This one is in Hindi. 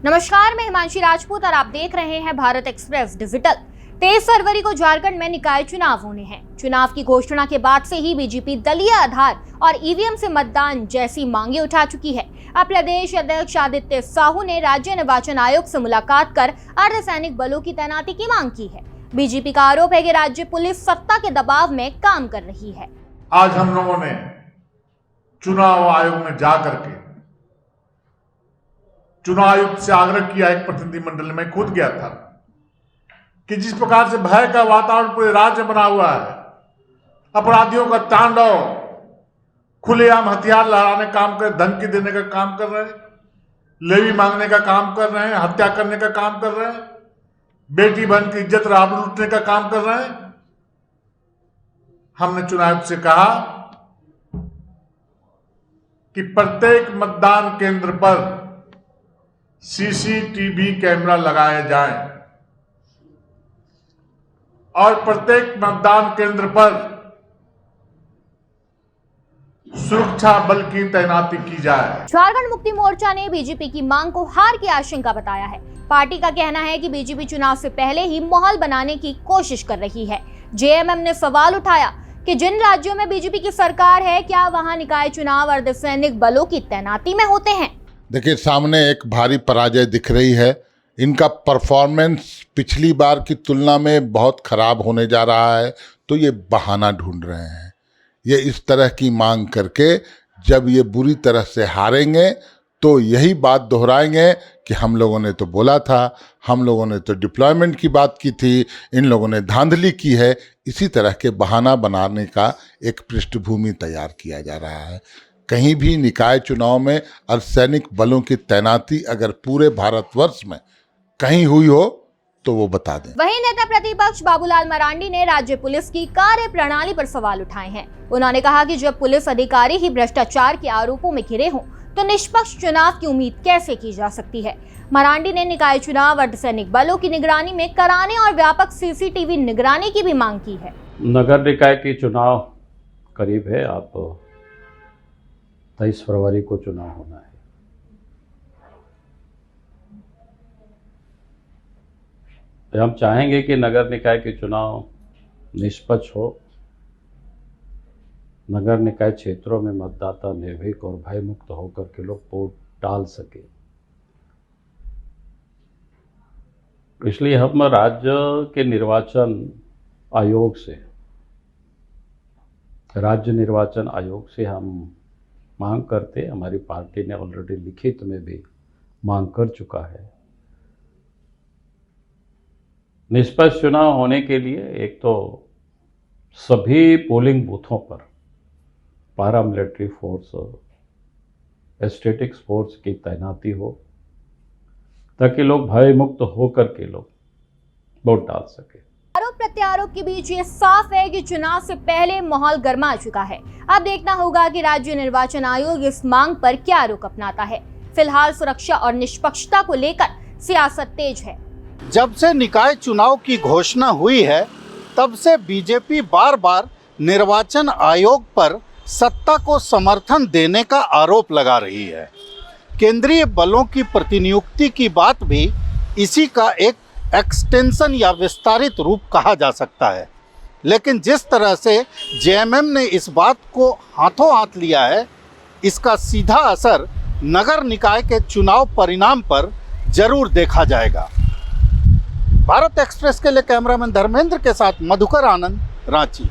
नमस्कार, मैं हिमांशी राजपूत और आप देख रहे हैं भारत एक्सप्रेस डिजिटल। 23 फरवरी को झारखंड में निकाय चुनाव होने हैं। चुनाव की घोषणा के बाद से ही बीजेपी दलीय आधार और ईवीएम से मतदान जैसी मांगे उठा चुकी है। अब प्रदेश अध्यक्ष आदित्य साहू ने राज्य निर्वाचन आयोग से मुलाकात कर अर्धसैनिक बलों की तैनाती की मांग की है। बीजेपी का आरोप है कि राज्य पुलिस सत्ता के दबाव में काम कर रही है। आज हम लोगों ने चुनाव आयोग में जाकर के चुनाव आयुक्त से आग्रह किया। एक प्रतिनिधिमंडल में खुद गया था कि जिस प्रकार से भय का वातावरण पूरे राज्य बना हुआ है, अपराधियों का तांडव, खुलेआम हथियार लहराने का काम कर, धमकी देने का काम कर रहे हैं, लेवी मांगने का काम कर रहे हैं, हत्या करने का काम कर रहे हैं, बेटी बहन की इज्जत आबरू लूटने का काम कर रहे हैं। हमने चुनाव आयुक्त से कहा कि प्रत्येक मतदान केंद्र पर सीसीटीवी कैमरा लगाए जाए और प्रत्येक मतदान केंद्र पर सुरक्षा बल की तैनाती की जाए। झारखंड मुक्ति मोर्चा ने बीजेपी की मांग को हार की आशंका बताया है। पार्टी का कहना है कि बीजेपी चुनाव से पहले ही माहौल बनाने की कोशिश कर रही है। जेएमएम ने सवाल उठाया कि जिन राज्यों में बीजेपी की सरकार है, क्या वहां निकाय चुनाव अर्धसैनिक बलों की तैनाती में होते हैं? देखिए, सामने एक भारी पराजय दिख रही है। इनका परफॉर्मेंस पिछली बार की तुलना में बहुत खराब होने जा रहा है, तो ये बहाना ढूंढ रहे हैं। ये इस तरह की मांग करके जब ये बुरी तरह से हारेंगे तो यही बात दोहराएंगे कि हम लोगों ने तो बोला था, हम लोगों ने तो डिप्लॉयमेंट की बात की थी, इन लोगों ने धांधली की है। इसी तरह के बहाना बनाने का एक पृष्ठभूमि तैयार किया जा रहा है। कहीं भी निकाय चुनाव में अर्धसैनिक बलों की तैनाती अगर पूरे भारतवर्ष में कहीं हुई हो तो वो बता दें। वहीं नेता प्रतिपक्ष बाबूलाल मरांडी ने राज्य पुलिस की कार्य प्रणाली पर सवाल उठाए हैं। उन्होंने कहा कि जब पुलिस अधिकारी ही भ्रष्टाचार के आरोपों में घिरे हों तो निष्पक्ष चुनाव की उम्मीद कैसे की जा सकती है। मरांडी ने निकाय चुनाव अर्धसैनिक बलों की निगरानी में कराने और व्यापक सीसीटीवी निगरानी की भी मांग की है। नगर निकाय की चुनाव करीब है। आप 23 फरवरी को चुनाव होना है। हम चाहेंगे कि नगर निकाय के चुनाव निष्पक्ष हो। नगर निकाय क्षेत्रों में मतदाता निर्भीक और भयमुक्त होकर के लोग वोट डाल सके। इसलिए हम राज्य के निर्वाचन आयोग से हम मांग करते, हमारी पार्टी ने ऑलरेडी लिखित में भी मांग कर चुका है। निष्पक्ष चुनाव होने के लिए एक तो सभी पोलिंग बूथों पर पैरामिलिट्री फोर्स, स्टैटिक्स फोर्स की तैनाती हो ताकि लोग भयमुक्त होकर के लोग वोट डाल सके। आरोप प्रत्यारोप के बीच ये साफ है कि चुनाव से पहले माहौल गर्मा चुका है। अब देखना होगा कि राज्य निर्वाचन आयोग इस मांग पर क्या रुख अपनाता है। फिलहाल सुरक्षा और निष्पक्षता को लेकर सियासत तेज है। जब से निकाय चुनाव की घोषणा हुई है, तब से बीजेपी बार बार निर्वाचन आयोग पर सत्ता को समर्थन देने का आरोप लगा रही है। केंद्रीय बलों की प्रतिनियुक्ति की बात भी इसी का एक एक्सटेंशन या विस्तारित रूप कहा जा सकता है। लेकिन जिस तरह से जेएमएम ने इस बात को हाथों हाथ लिया है, इसका सीधा असर नगर निकाय के चुनाव परिणाम पर जरूर देखा जाएगा। भारत एक्सप्रेस के लिए कैमरामैन धर्मेंद्र के साथ मधुकर आनंद, रांची।